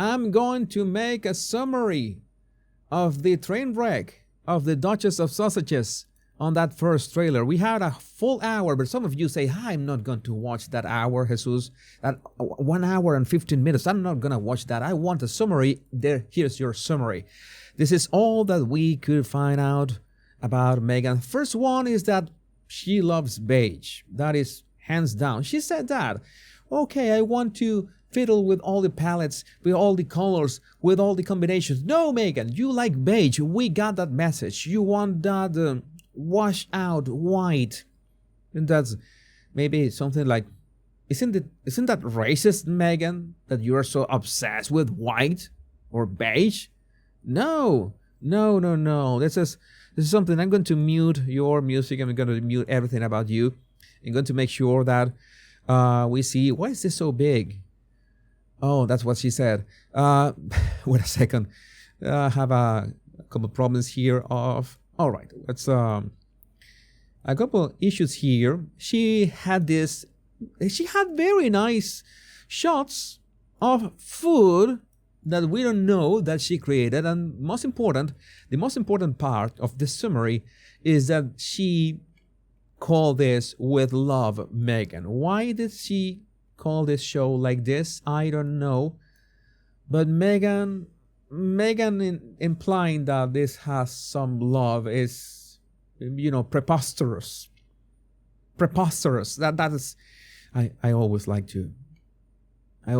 I'm going to make a summary of the train wreck of the Duchess of Sausages on that first trailer. We had a full hour, but some of you say, I'm not going to watch that hour, Jesus. That 1 hour and 15 minutes. I'm not going to watch that. I want a summary. Here's your summary. This is all that we could find out about Meghan. First one is that she loves beige. That is hands down. She said that. Okay, I want to fiddle with all the palettes, with all the colors, with all the combinations. No, Meghan, you like beige. We got that message. You want that wash out white. And that's maybe something like, isn't that racist, Meghan, that you are so obsessed with white or beige? No. This is something. I'm going to mute your music. I'm going to mute everything about you. I'm going to make sure that we see, why is this so big? Oh, that's what she said. Wait a second. I have a couple of problems here all right, let's a couple issues here. She had very nice shots of food that we don't know that she created. And the most important part of this summary is that she called this With Love, Meghan. Why did she call this show like this? I don't know. But Meghan implying that this has some love is, preposterous. That is, I always like to, I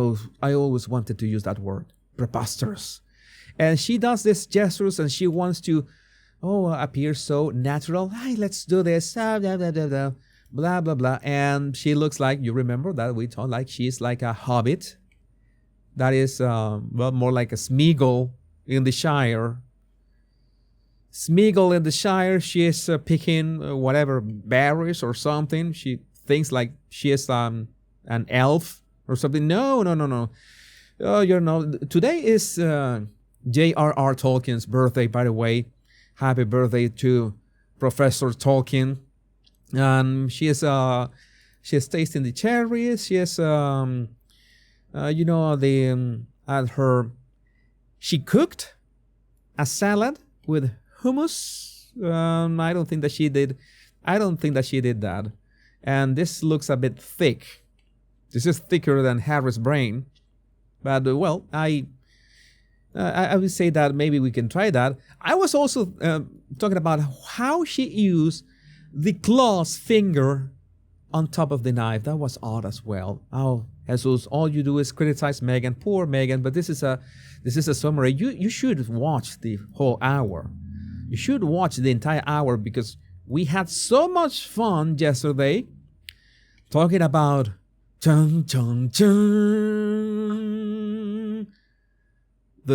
always wanted to use that word, preposterous. And she does these gestures and she wants to, appear so natural. Hey, let's do this. Blah, blah, blah. And she looks like, you remember that we thought like she's like a hobbit. That is, more like a Smeagol in the Shire. Smeagol in the Shire, she is picking whatever berries or something. She thinks like she is an elf or something. No. Today is J.R.R. Tolkien's birthday, by the way. Happy birthday to Professor Tolkien. And she is tasting the cherries. She is she cooked a salad with hummus. I don't think that she did that. And this looks a bit thick. This is thicker than Harry's brain. But I would say that maybe we can try that. I was also talking about how she used the claw's finger on top of the knife. That was odd as well. Oh, Jesus, all you do is criticize Meghan. Poor Meghan. But this is a summary. You should watch the whole hour. You should watch the entire hour because we had so much fun yesterday talking about the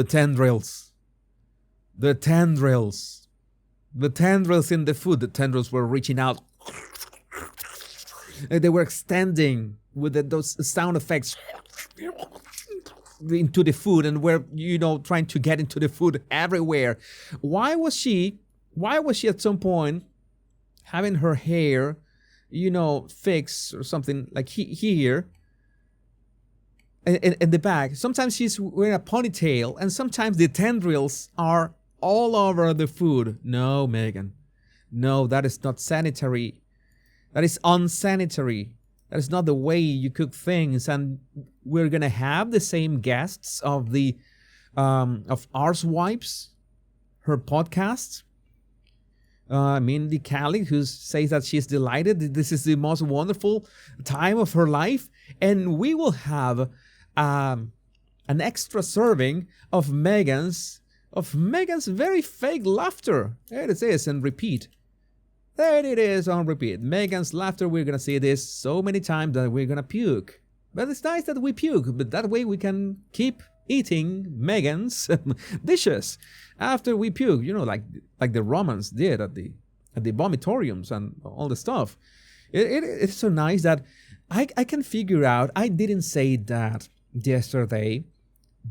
tendrils. The tendrils in the food. The tendrils were reaching out. They were extending with those sound effects into the food and were, trying to get into the food everywhere. Why was she at some point having her hair, fixed or something like here in the back? Sometimes she's wearing a ponytail and sometimes the tendrils are all over the food. No, Meghan. No, that is not sanitary. That is unsanitary. That is not the way you cook things. And we're gonna have the same guests of the of Arswipes, her podcast. Mindy Kaling, who says that she's delighted. This is the most wonderful time of her life, and we will have an extra serving of Meghan's very fake laughter. There it is, and repeat. There it is on repeat. Meghan's laughter. We're gonna see this so many times that we're gonna puke. But it's nice that we puke. But that way we can keep eating Meghan's dishes after we puke. Like the Romans did at the vomitoriums and all the stuff. It's so nice that I can figure out. I didn't say that yesterday,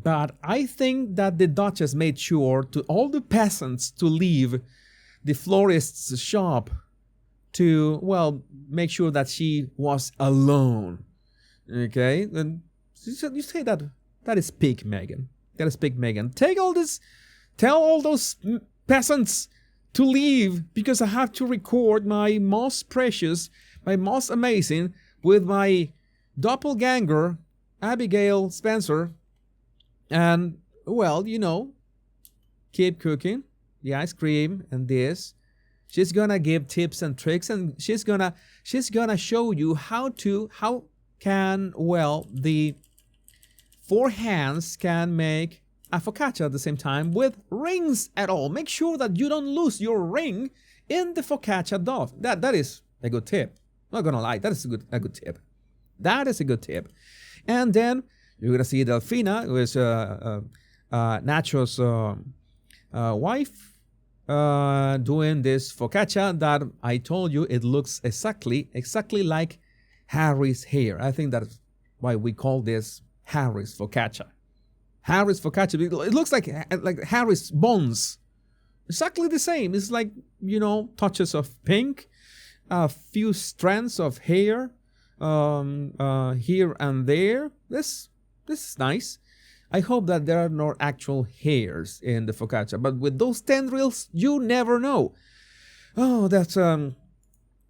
but I think that the Duchess made sure to all the peasants to leave the florist's shop to, make sure that she was alone. Okay? And you say that is peak Meghan. Gotta speak, Meghan. Tell all those peasants to leave because I have to record my most precious, my most amazing with my doppelganger, Abigail Spencer. And, well, keep cooking the ice cream and this. She's gonna give tips and tricks, and she's gonna show you how can, well, the four hands can make a focaccia at the same time with rings at all. Make sure that you don't lose your ring in the focaccia dough. That is a good tip. Not gonna lie, that is a good tip. That is a good tip. And then you're gonna see Delfina, who is Nacho's wife, doing this focaccia that I told you it looks exactly like Harry's hair. I think that's why we call this Harry's focaccia. Harry's focaccia. It looks like Harry's bones. Exactly the same. It's like, touches of pink, a few strands of hair here and there. This is nice. I hope that there are no actual hairs in the focaccia, but with those tendrils, you never know. Oh, that's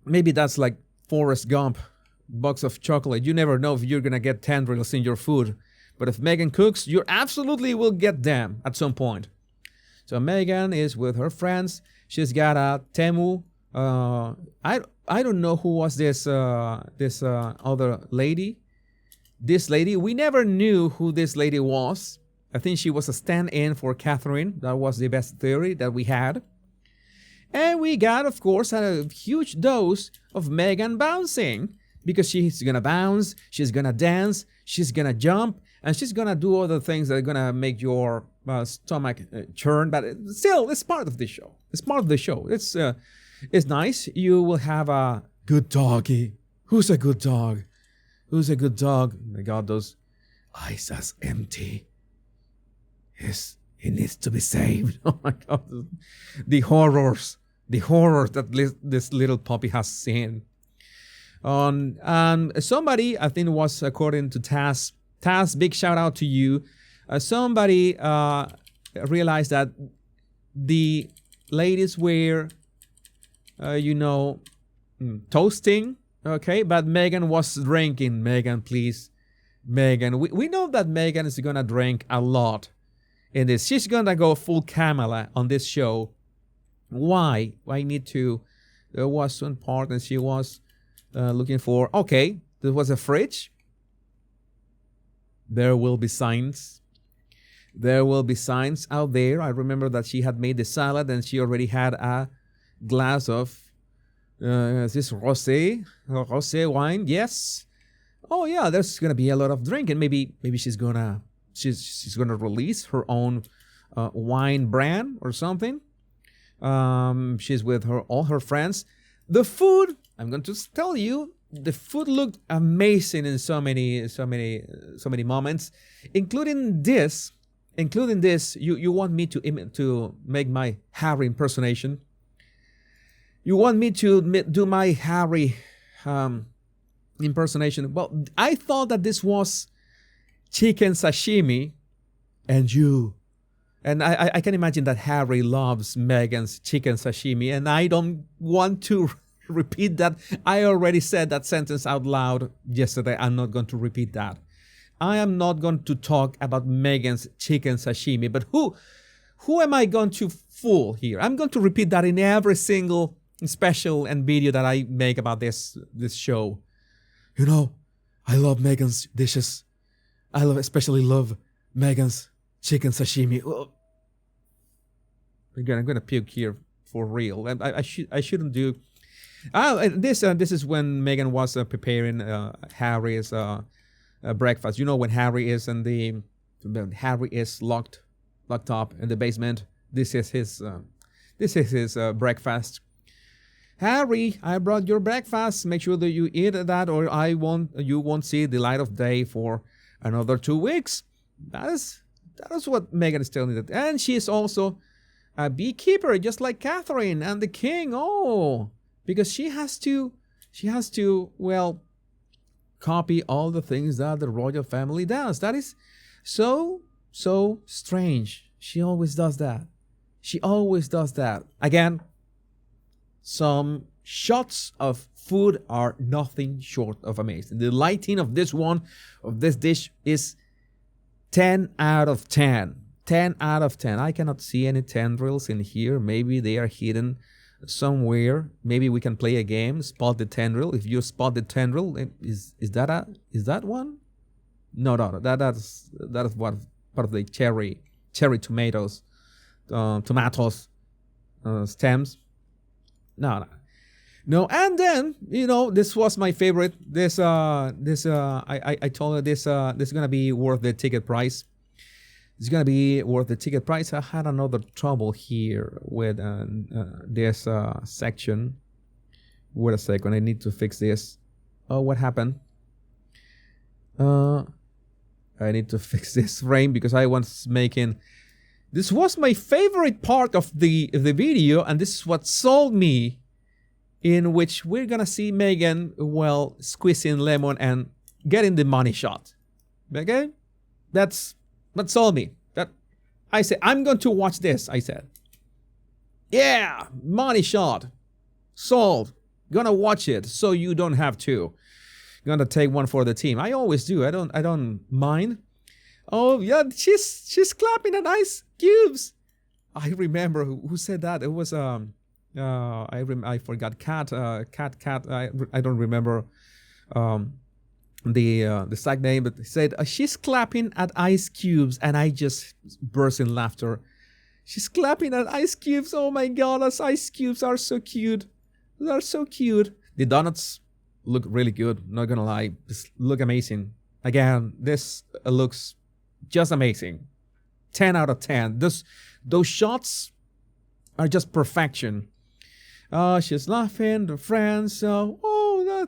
maybe that's like Forrest Gump, box of chocolate. You never know if you're gonna get tendrils in your food, but if Meghan cooks, you absolutely will get them at some point. So Meghan is with her friends. She's got a Temu. I don't know who was this other lady. This lady, we never knew who this lady was. I think she was a stand-in for Catherine. That was the best theory that we had. And we got, of course, a huge dose of Meghan bouncing. Because she's going to bounce, she's going to dance, she's going to jump, and she's going to do other things that are going to make your stomach churn. But still, it's part of the show. It's part of the show. It's nice. You will have a good doggy. Who's a good dog? Who's a good dog? My God, those eyes are empty. Yes, he needs to be saved. Oh my God, the horrors that this little puppy has seen. Somebody, I think it was according to Taz. Taz, big shout out to you. Somebody realized that the ladies were, toasting. Okay, but Meghan was drinking. Meghan, please. Meghan. We know that Meghan is going to drink a lot in this. She's going to go full Kamala on this show. Why? I need to. There was one part and she was looking for. Okay, there was a fridge. There will be signs. There will be signs out there. I remember that she had made the salad and she already had a glass of is this rosé wine? Yes. Oh yeah, there's gonna be a lot of drinking. Maybe she's gonna release her own wine brand or something. She's with all her friends. The food, I'm going to tell you, the food looked amazing in so many moments, including this. You want me to make my Harry impersonation? You want me to do my Harry impersonation? Well, I thought that this was chicken sashimi, and I can imagine that Harry loves Meghan's chicken sashimi, and I don't want to repeat that. I already said that sentence out loud yesterday. I'm not going to repeat that. I am not going to talk about Meghan's chicken sashimi, but who am I going to fool here? I'm going to repeat that in every single special and video that I make about this show. I love Meghan's dishes. Especially love Meghan's chicken sashimi. Again, I'm gonna puke here for real. I shouldn't do. This is when Meghan was preparing Harry's breakfast. When Harry is locked up in the basement. This is his breakfast. Harry, I brought your breakfast. Make sure that you eat that, or you won't see the light of day for another 2 weeks. That is what Meghan is telling me. And she is also a beekeeper, just like Catherine and the king. Oh, because she has to copy all the things that the royal family does. That is so so strange. She always does that. She always does that. Again, some shots of food are nothing short of amazing. The lighting of this one, of this dish, is 10 out of 10. 10 out of 10. I cannot see any tendrils in here. Maybe they are hidden somewhere. Maybe we can play a game, spot the tendril. If you spot the tendril, is that one? No, that's what part of the cherry tomatoes, stems. No. And then, this was my favorite. I told her this is gonna be worth the ticket price. It's gonna be worth the ticket price. I had another trouble here with this section. Wait a second, I need to fix this. Oh, what happened? I need to fix this frame because I was making. This was my favorite part of the video, and this is what sold me. In which we're gonna see Meghan, well, squeezing lemon and getting the money shot. Okay, that's sold me. That I said I'm going to watch this. I said, yeah, money shot, sold. Gonna watch it, so you don't have to. Gonna take one for the team. I always do. I don't mind. Oh yeah, she's clapping at ice cubes. I remember who said that. It was I forgot. Cat. I don't remember the exact name, but he said she's clapping at ice cubes, and I just burst in laughter. She's clapping at ice cubes. Oh my God, those ice cubes are so cute. They are so cute. The donuts look really good. Not gonna lie, just look amazing. Again, this looks just amazing. 10 out of 10. Those shots are just perfection. She's laughing, the friends.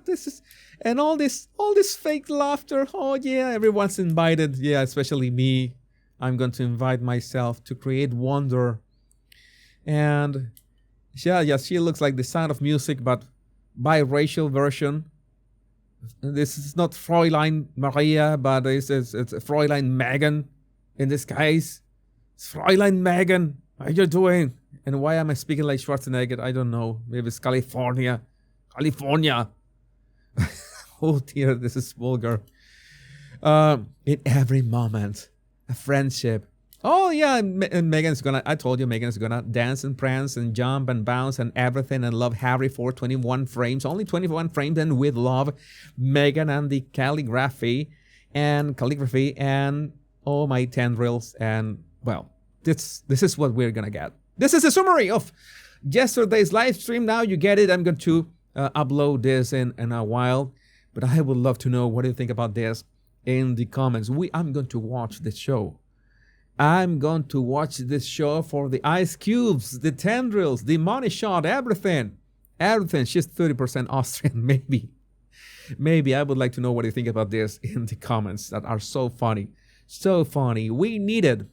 This is, and all this fake laughter. Oh yeah, everyone's invited. Yeah, especially me. I'm going to invite myself to create wonder. And yeah, she looks like The Sound of Music, but biracial version. This is not Fräulein Maria, but it's Fräulein Meghan in this case. It's Fräulein Meghan. How are you doing? And why am I speaking like Schwarzenegger? I don't know. Maybe it's California. Oh dear, this is vulgar. In every moment, a friendship. Oh yeah, and Meghan's gonna. I told you, Meghan's gonna dance and prance and jump and bounce and everything and love Harry for 21 frames, only 21 frames, and with love, Meghan and the calligraphy and oh my tendrils, and well, this is what we're gonna get. This is a summary of yesterday's live stream. Now you get it. I'm going to upload this in a while, but I would love to know what do you think about this in the comments. I'm going to watch this show. I'm going to watch this show for the ice cubes, the tendrils, the money shot, everything. She's 30% Austrian, maybe. I would like to know what you think about this in the comments that are so funny. So funny. We need it.